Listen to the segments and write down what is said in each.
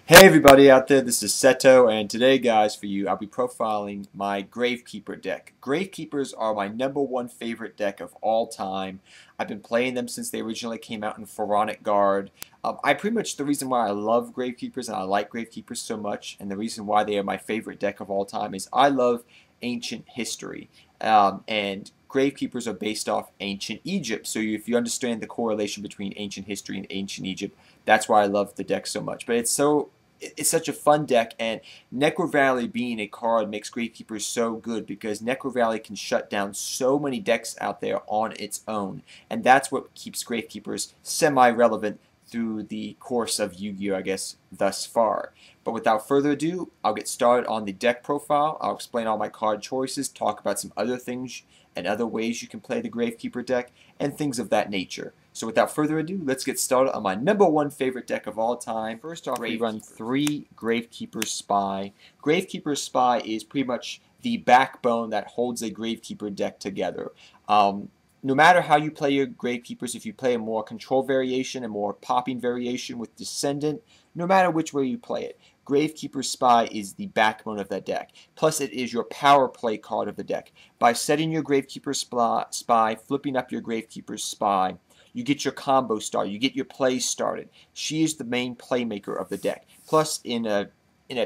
Hey everybody out there, this is Seto, and today guys for you I'll be profiling my Gravekeeper deck. Gravekeepers are my #1 favorite deck of all time. I've been playing them since they originally came out in Pharaonic Guard. The reason why I love Gravekeepers and I like Gravekeepers so much, and the reason why they are my favorite deck of all time is I love ancient history. And Gravekeepers are based off ancient Egypt, so if you understand the correlation between ancient history and ancient Egypt, that's why I love the deck so much. But it's such a fun deck, and Necrovalley being a card makes Gravekeepers so good because Necrovalley can shut down so many decks out there on its own, and that's what keeps Gravekeepers semi-relevant through the course of Yu-Gi-Oh, I guess, thus far. But without further ado, I'll get started on the deck profile. I'll explain all my card choices, talk about some other things and other ways you can play the Gravekeeper deck, and things of that nature. So without further ado, let's get started on my #1 favorite deck of all time. First off, we run 3 Gravekeeper Spy. Gravekeeper Spy is pretty much the backbone that holds a Gravekeeper deck together. No matter how you play your Gravekeepers, if you play a more control variation, a more popping variation with Descendant, no matter which way you play it, Gravekeeper Spy is the backbone of that deck. Plus, it is your power play card of the deck. By setting your Gravekeeper Spy, flipping up your Gravekeeper Spy, you get your combo started, you get your plays started. She is the main playmaker of the deck. Plus, in a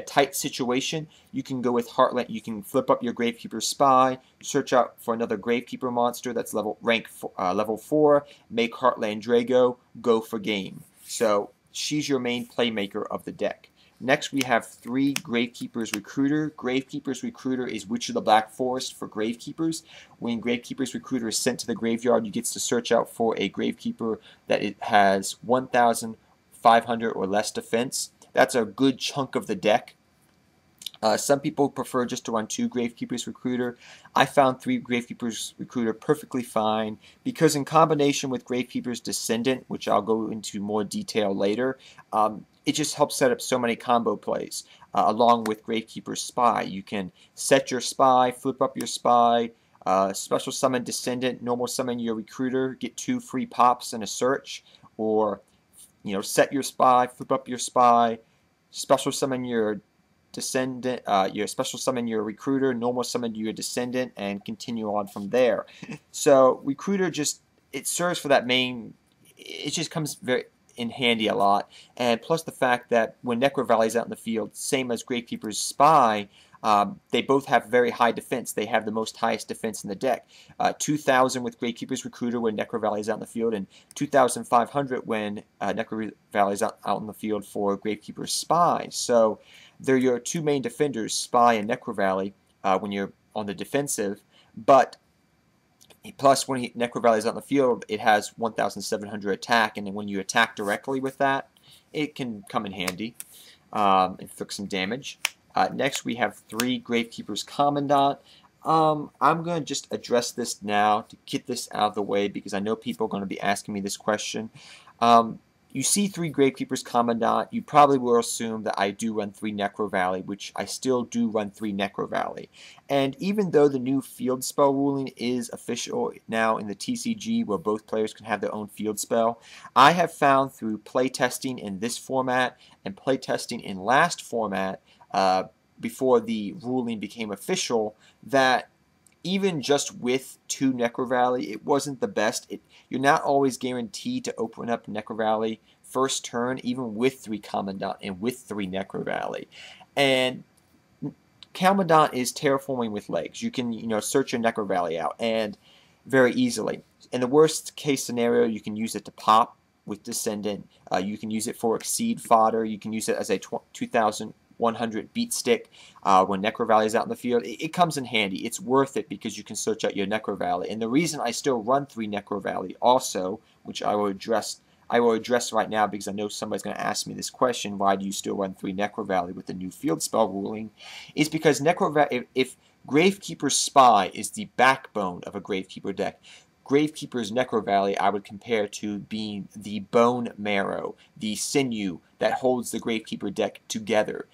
tight situation, you can go with Heartland. You can flip up your Gravekeeper Spy, search out for another Gravekeeper monster that's level 4, make Heartland Drago, go for game. So she's your main playmaker of the deck. Next, we have 3 Gravekeepers Recruiter. Gravekeepers Recruiter is Witch of the Black Forest for Gravekeepers. When Gravekeepers Recruiter is sent to the graveyard, you get to search out for a Gravekeeper that it has 1,500 or less defense. That's a good chunk of the deck. Some people prefer just to run 2 Gravekeepers Recruiter. I found 3 Gravekeepers Recruiter perfectly fine because in combination with Gravekeeper's Descendant, which I'll go into more detail later, it just helps set up so many combo plays. Along with Gravekeeper Spy, you can set your Spy, flip up your Spy, special summon Descendant, normal summon your Recruiter, get 2 free pops and a search, or set your Spy, flip up your Spy, special summon your Descendant, special summon your Recruiter, normal summon your Descendant, and continue on from there. So Recruiter it serves for that main. It just comes very in handy a lot, and plus the fact that when Necrovalley is out in the field, same as Gravekeeper's Spy, they both have very high defense. They have the most highest defense in the deck. 2,000 with Gravekeeper's Recruiter when Necrovalley is out in the field, and 2,500 when Necrovalley is out in the field for Gravekeeper's Spy. So they're your 2 main defenders, Spy and Necrovalley, when you're on the defensive. But plus, when Necrovalley is out in the field, it has 1,700 attack, and then when you attack directly with that, it can come in handy and inflict some damage. Next, we have 3 Gravekeeper's Commandant. I'm going to just address this now to get this out of the way because I know people are going to be asking me this question. You see 3 Gravekeepers Commandant, you probably will assume that I do run 3 Necrovalley, which I still do run 3 Necrovalley. And even though the new field spell ruling is official now in the TCG where both players can have their own field spell, I have found through playtesting in this format and playtesting in last format, before the ruling became official, that even just with 2 Necrovalley, it wasn't the best. You're not always guaranteed to open up Necrovalley first turn, even with 3 Commandant and with 3 Necrovalley. And Commandant is terraforming with legs. You can search your Necrovalley out and very easily. In the worst case scenario, you can use it to pop with Descendant. You can use it for Exceed fodder. You can use it as a 2,100 beat stick when Necrovalley is out in the field. It comes in handy. It's worth it because you can search out your Necrovalley. And the reason I still run 3 Necrovalley also, which I will address right now because I know somebody's going to ask me this question, why do you still run 3 Necrovalley with the new field spell ruling, is because if Gravekeeper's Spy is the backbone of a Gravekeeper deck, Gravekeeper's Necrovalley I would compare to being the bone marrow, the sinew that holds the Gravekeeper deck together.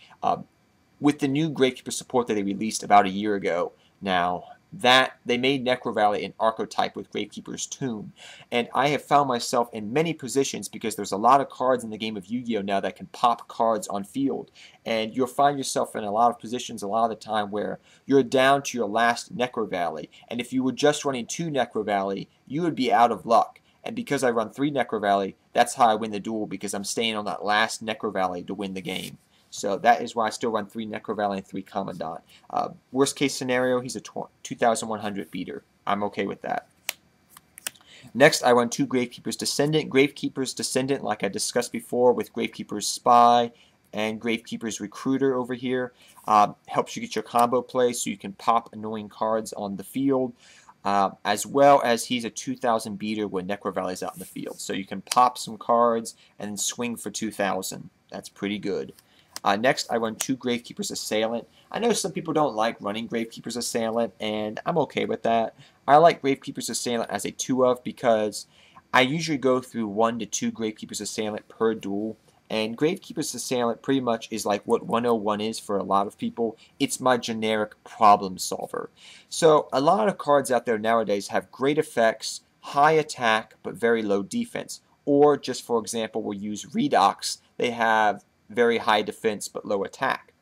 With the new Gravekeeper support that they released about a year ago now, that they made Necrovalley an archetype with Gravekeeper's Tomb. And I have found myself in many positions because there's a lot of cards in the game of Yu-Gi-Oh! Now that can pop cards on field. And you'll find yourself in a lot of positions a lot of the time where you're down to your last Necrovalley. And if you were just running 2 Necrovalley, you would be out of luck. And because I run 3 Necrovalley, that's how I win the duel, because I'm staying on that last Necrovalley to win the game. So that is why I still run 3 Necrovalley and 3 Commandant. Worst case scenario, he's a 2,100 beater. I'm okay with that. Next, I run 2 Gravekeeper's Descendant. Gravekeeper's Descendant, like I discussed before, with Gravekeeper's Spy and Gravekeeper's Recruiter over here. Helps you get your combo play so you can pop annoying cards on the field. As well as he's a 2,000 beater when Necrovalley's out in the field. So you can pop some cards and then swing for 2,000. That's pretty good. Next, I run 2 Gravekeeper's Assailant. I know some people don't like running Gravekeeper's Assailant, and I'm okay with that. I like Gravekeeper's Assailant as a 2-of because I usually go through 1 to 2 Gravekeeper's Assailant per duel. And Gravekeeper's Assailant pretty much is like what 101 is for a lot of people. It's my generic problem solver. So a lot of cards out there nowadays have great effects, high attack, but very low defense. Or just for example, we'll use Redox. They have very high defense but low attack.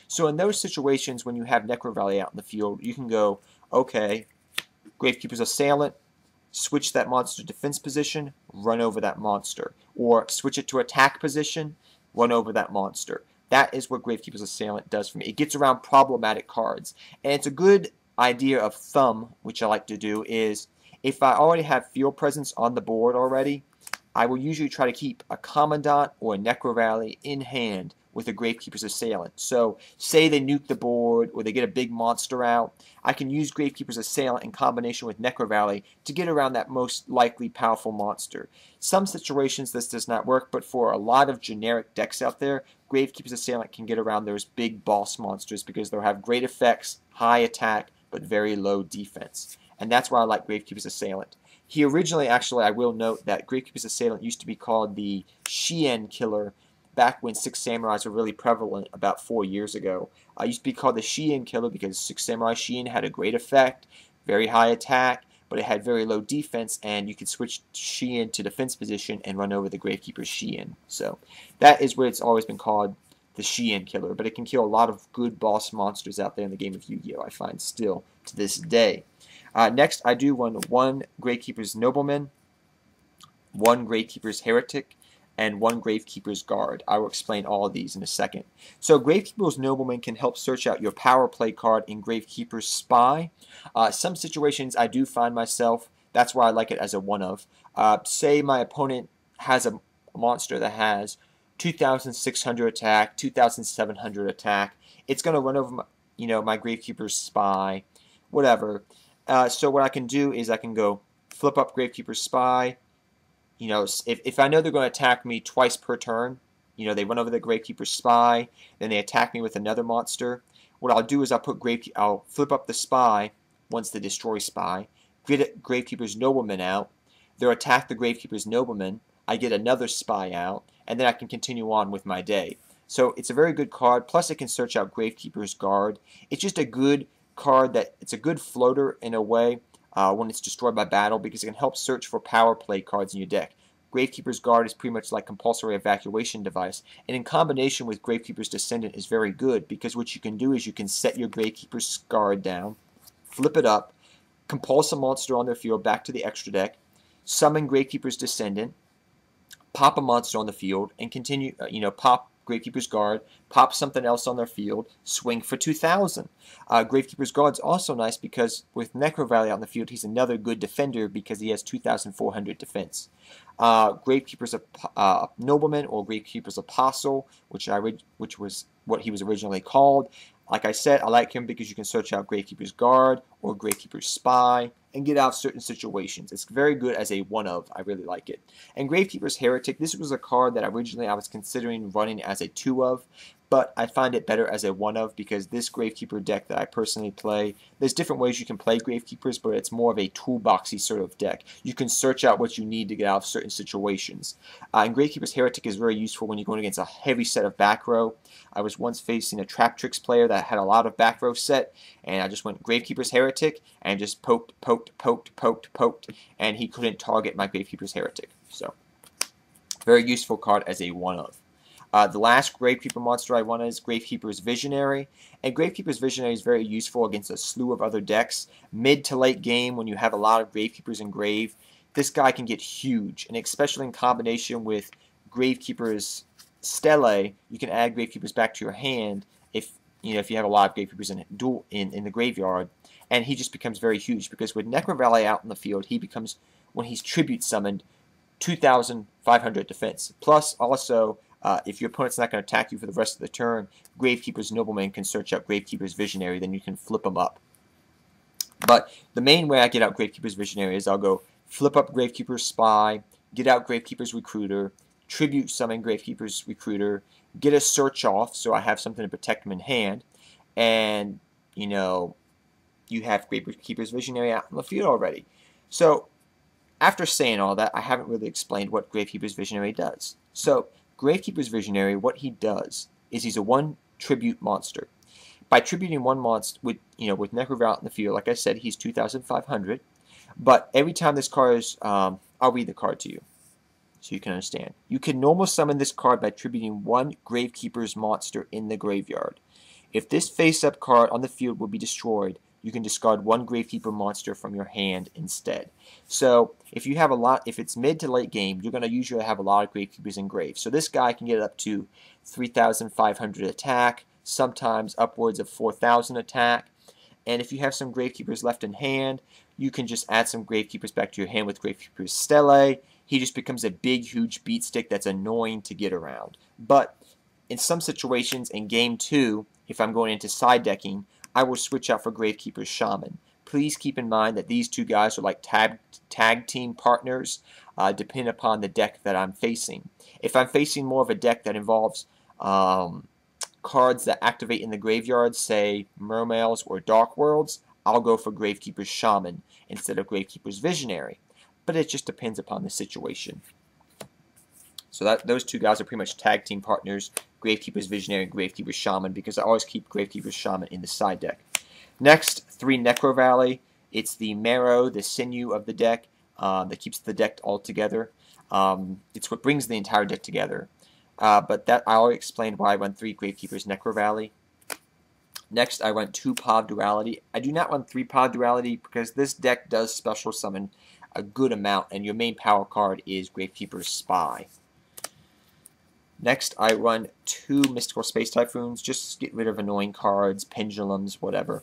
So in those situations when you have Necrovalley out in the field, you can go, okay, Gravekeeper's Assailant, switch that monster defense position, run over that monster. Or switch it to attack position, run over that monster. That is what Gravekeeper's Assailant does for me. It gets around problematic cards. And it's a good idea of thumb, which I like to do, is if I already have field presence on the board already, I will usually try to keep a Commandant or a Necrovalley in hand with a Gravekeeper's Assailant. So, say they nuke the board or they get a big monster out, I can use Gravekeeper's Assailant in combination with Necrovalley to get around that most likely powerful monster. Some situations this does not work, but for a lot of generic decks out there, Gravekeeper's Assailant can get around those big boss monsters because they'll have great effects, high attack, but very low defense. And that's why I like Gravekeeper's Assailant. He originally, actually, I will note that Gravekeeper's Assailant used to be called the Shien Killer back when 6 Samurais were really prevalent about 4 years ago. It used to be called the Shien Killer because 6 Samurai Shien had a great effect, very high attack, but it had very low defense, and you could switch Shien to defense position and run over the Gravekeeper's Shien. So that is what it's always been called, the Shien Killer, but it can kill a lot of good boss monsters out there in the game of Yu-Gi-Oh! I find still to this day. Next, I do run 1 Gravekeeper's Nobleman, 1 Gravekeeper's Heretic, and 1 Gravekeeper's Guard. I will explain all of these in a second. So Gravekeeper's Nobleman can help search out your power play card in Gravekeeper's Spy. Some situations I do find myself, that's why I like it as a 1-of. Say my opponent has a monster that has 2,600 attack, 2,700 attack. It's going to run over my Gravekeeper's Spy, whatever. So what I can do is I can go flip up Gravekeeper's Spy. If I know they're going to attack me twice per turn, they run over the Gravekeeper's Spy, then they attack me with another monster. What I'll do is I'll flip up the Spy once they destroy Spy, get Gravekeeper's Nobleman out. They'll attack the Gravekeeper's Nobleman. I get another Spy out, and then I can continue on with my day. So it's a very good card. Plus, it can search out Gravekeeper's Guard. It's just a good card it's a good floater in a way. When it's destroyed by battle, because it can help search for power play cards in your deck. Gravekeeper's Guard is pretty much like compulsory evacuation device, and in combination with Gravekeeper's Descendant is very good, because what you can do is you can set your Gravekeeper's Guard down, flip it up, compulse a monster on their field back to the extra deck, summon Gravekeeper's Descendant, pop a monster on the field, and continue, pop Gravekeeper's Guard, pop something else on their field, swing for 2,000. Gravekeeper's Guard is also nice because with Necrovalley out in the field, he's another good defender because he has 2,400 defense. Gravekeeper's Nobleman or Gravekeeper's Apostle, which was what he was originally called. Like I said, I like him because you can search out Gravekeeper's Guard or Gravekeeper's Spy and get out of certain situations. It's very good as a one of. I really like it. And Gravekeeper's Heretic, this was a card that originally I was considering running as a two of, but I find it better as a one of because this Gravekeeper deck that I personally play, there's different ways you can play Gravekeepers, but it's more of a toolboxy sort of deck. You can search out what you need to get out of certain situations. And Gravekeeper's Heretic is very useful when you're going against a heavy set of back row. I was once facing a Trap Tricks player that had a lot of back row set, and I just went Gravekeeper's Heretic and just poked, and he couldn't target my Gravekeeper's Heretic. So, very useful card as a one of. The last Gravekeeper monster I want is Gravekeeper's Visionary. And Gravekeeper's Visionary is very useful against a slew of other decks. Mid to late game, when you have a lot of Gravekeepers in grave, this guy can get huge. And especially in combination with Gravekeeper's Stele, you can add Gravekeepers back to your hand if you have a lot of Gravekeepers in the graveyard. And he just becomes very huge because with Necrovalley out in the field, he becomes, when he's tribute summoned, 2,500 defense. Plus, also, if your opponent's not going to attack you for the rest of the turn, Gravekeeper's Nobleman can search out Gravekeeper's Visionary, then you can flip them up. But the main way I get out Gravekeeper's Visionary is I'll go flip up Gravekeeper's Spy, get out Gravekeeper's Recruiter, tribute summon Gravekeeper's Recruiter, get a search off so I have something to protect him in hand, and, you have Gravekeeper's Visionary out in the field already. So, after saying all that, I haven't really explained what Gravekeeper's Visionary does. So, Gravekeeper's Visionary, what he does is he's a one tribute monster. By tributing one monster with Necrovalley in the field, like I said, he's 2,500. But every time this card is, I'll read the card to you so you can understand. You can normal summon this card by tributing one Gravekeeper's monster in the graveyard. If this face-up card on the field will be destroyed, you can discard one Gravekeeper monster from your hand instead. So if you have if it's mid to late game, you're going to usually have a lot of Gravekeepers in grave. So this guy can get up to 3,500 attack, sometimes upwards of 4,000 attack. And if you have some Gravekeepers left in hand, you can just add some Gravekeepers back to your hand with Gravekeeper's Stele. He just becomes a big, huge beat stick that's annoying to get around. But in some situations, in game 2, if I'm going into side decking, I will switch out for Gravekeeper's Shaman. Please keep in mind that these two guys are like tag team partners, depending upon the deck that I'm facing. If I'm facing more of a deck that involves cards that activate in the graveyard, say Mermails or Dark Worlds, I'll go for Gravekeeper's Shaman instead of Gravekeeper's Visionary. But it just depends upon the situation. So those two guys are pretty much tag team partners, Gravekeeper's Visionary and Gravekeeper's Shaman, because I always keep Gravekeeper's Shaman in the side deck. Next, 3 Necrovalley. It's the marrow, the sinew of the deck that keeps the deck all together. It's what brings the entire deck together. But that I already explained why I run 3 Gravekeeper's Necrovalley. Next, I run 2 Pod Duality. I do not run 3 Pod Duality because this deck does special summon a good amount, and your main power card is Gravekeeper's Spy. Next, I run 2 Mystical Space Typhoons, just to get rid of annoying cards, pendulums, whatever.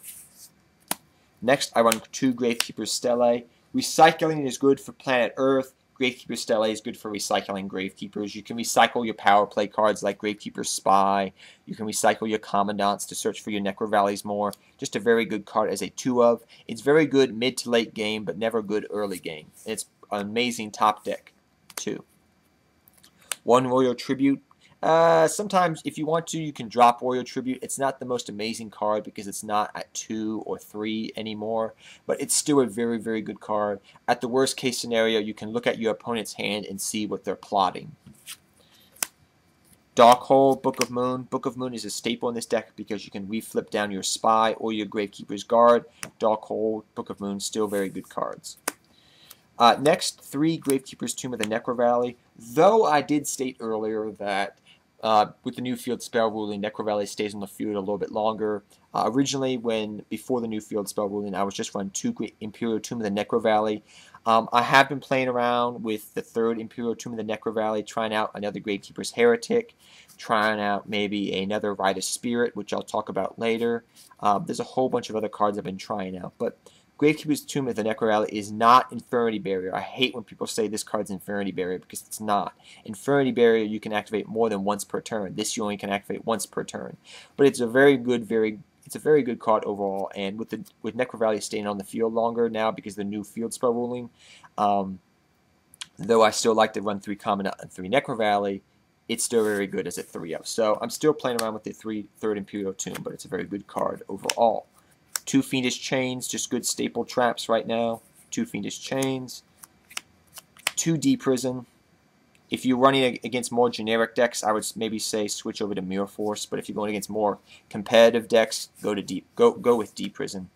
Next, I run 2 Gravekeeper's Stele. Recycling is good for planet Earth. Gravekeeper's Stele is good for recycling Gravekeepers. You can recycle your power play cards like Gravekeeper's Spy. You can recycle your Commandants to search for your Necrovalleys more. Just a very good card as a 2 of. It's very good mid to late game, but never good early game. It's an amazing top deck, too. 1 Royal Tribute. Sometimes, if you want to, you can drop Royal Tribute. It's not the most amazing card because it's not at 2 or 3 anymore, but it's still a very, very good card. At the worst case scenario, you can look at your opponent's hand and see what they're plotting. Darkhole, Book of Moon. Book of Moon is a staple in this deck because you can reflip down your Spy or your Gravekeeper's Guard. Darkhole, Book of Moon, still very good cards. Next, 3 Gravekeeper's Tomb of the Necrovalley. Though I did state earlier that with the new field spell ruling, Necrovalley stays on the field a little bit longer. Originally, before the new field spell ruling, I was just running 2 Imperial Tomb of the Necrovalley. I have been playing around with the 3rd Imperial Tomb of the Necrovalley, trying out another Gravekeeper's Heretic, trying out maybe another Rite of Spirit, which I'll talk about later. There's a whole bunch of other cards I've been trying out, but Gravekeeper's Tomb of the Necrovalley is not Infernity Barrier. I hate when people say this card's Infernity Barrier because it's not. Infernity Barrier you can activate more than once per turn. This you only can activate once per turn. But it's a very good, It's a very good card overall, and with Necrovalley staying on the field longer now because of the new field spell ruling, though I still like to run 3 Commandant and 3 Necrovalley, it's still very good as a 3-up. So I'm still playing around with the 3rd Imperial Tomb, but it's a very good card overall. 2 Fiendish Chains, just good staple traps right now. 2 Fiendish Chains. 2 D Prison. If you're running against more generic decks, I would maybe say switch over to Mirror Force. But if you're going against more competitive decks, go with D Prison.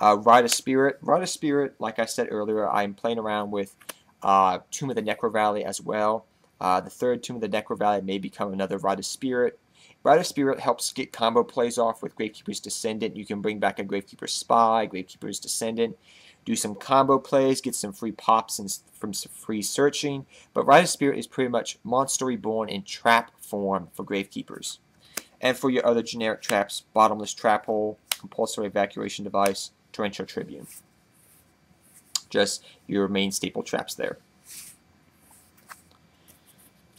Ride of Spirit. Ride of Spirit, like I said earlier, I'm playing around with Tomb of the Necrovalley as well. The 3rd Tomb of the Necrovalley may become another Ride of Spirit. Ride of Spirit helps get combo plays off with Gravekeeper's Descendant. You can bring back a Gravekeeper's Spy, Gravekeeper's Descendant, do some combo plays, get some free pops and from some free searching. But Ride of Spirit is pretty much Monster Reborn in trap form for Gravekeepers. And for your other generic traps, Bottomless Trap Hole, Compulsory Evacuation Device, Torrential Tribune. Just your main staple traps there.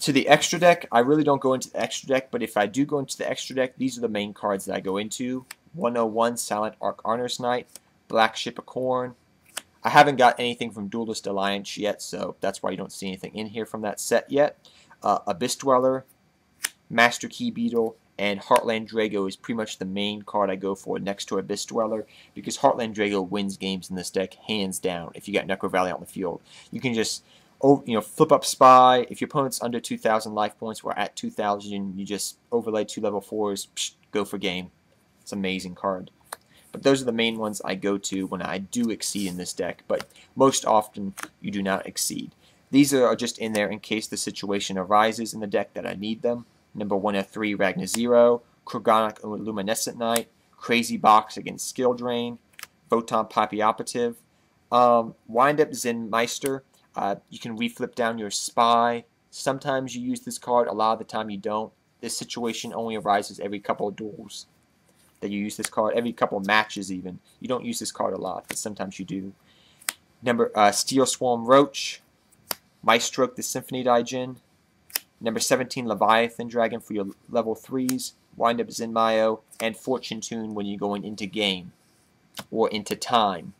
To the extra deck, I really don't go into the extra deck, but if I do go into the extra deck, these are the main cards that I go into. 101 Silent Arc Arnor's Knight, Black Ship of Corn. I haven't got anything from Duelist Alliance yet, so that's why you don't see anything in here from that set yet. Abyss Dweller, Master Key Beetle, and Heartland Drago is pretty much the main card I go for next to Abyss Dweller, because Heartland Drago wins games in this deck hands down if you got Necrovalley out on the field. You can just flip up Spy. If your opponent's under 2,000 life points or at 2,000, you just overlay 2 level 4s, go for game. It's an amazing card. But those are the main ones I go to when I do exceed in this deck, but most often you do not exceed. These are just in there in case the situation arises in the deck that I need them. Number 103, Ragnar Zero, Krogonic Luminescent Knight, Crazy Box against Skill Drain, Photon Poppy Operative, Wind Up Zen Meister. You can reflip down your Spy. Sometimes you use this card, a lot of the time you don't. This situation only arises every couple of duels that you use this card, every couple of matches even. You don't use this card a lot, but sometimes you do. Number Steel Swarm Roach, Maestro the Symphony Daijin, number 17 Leviathan Dragon for your level 3s, Wind Up Zen Mayo, and Fortune Tune when you're going into game or into time.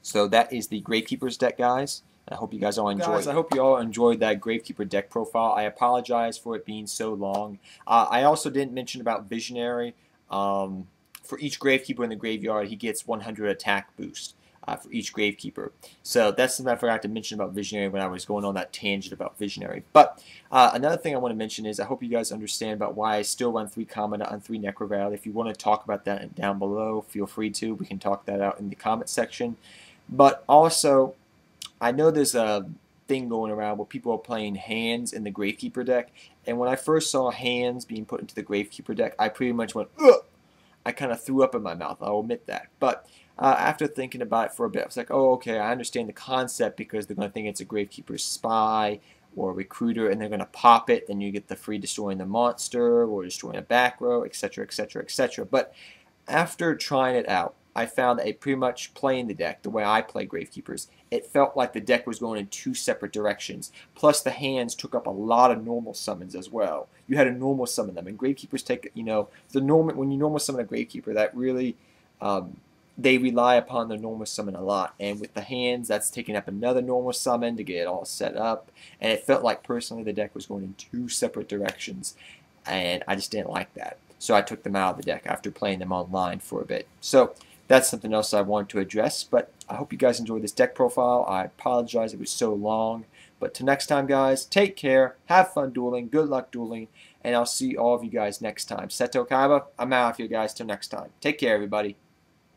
So that is the Gravekeeper's deck, guys. I hope you guys all enjoyed. I hope you all enjoyed that Gravekeeper deck profile. I apologize for it being so long. I also didn't mention about Visionary. For each Gravekeeper in the graveyard, he gets 100 attack boost for each Gravekeeper. So that's something I forgot to mention about Visionary when I was going on that tangent about Visionary. But another thing I want to mention is I hope you guys understand about why I still run 3 Commandant and 3 Necrovalley. If you want to talk about that down below, feel free to. We can talk that out in the comment section. But also, I know there's a thing going around where people are playing hands in the Gravekeeper deck, and when I first saw hands being put into the Gravekeeper deck, I pretty much went, ugh! I kind of threw up in my mouth, I'll admit that. But after thinking about it for a bit, I was like, oh, okay, I understand the concept because they're going to think it's a Gravekeeper's Spy or a Recruiter, and they're going to pop it, then you get the free destroying the monster or destroying a back row, etc., etc., etc. But after trying it out, I found that pretty much playing the deck, the way I play Gravekeepers, it felt like the deck was going in 2 separate directions. Plus, the hands took up a lot of normal summons as well. You had to normal summon them, and Gravekeepers take, when you normal summon a Gravekeeper, that really, they rely upon the normal summon a lot. And with the hands, that's taking up another normal summon to get it all set up. And it felt like, personally, the deck was going in 2 separate directions, and I just didn't like that. So I took them out of the deck after playing them online for a bit. So that's something else I wanted to address, but I hope you guys enjoyed this deck profile. I apologize it was so long, but till next time, guys, take care, have fun dueling, good luck dueling, and I'll see all of you guys next time. Seto Kaiba, I'm out of here, guys. Till next time. Take care, everybody.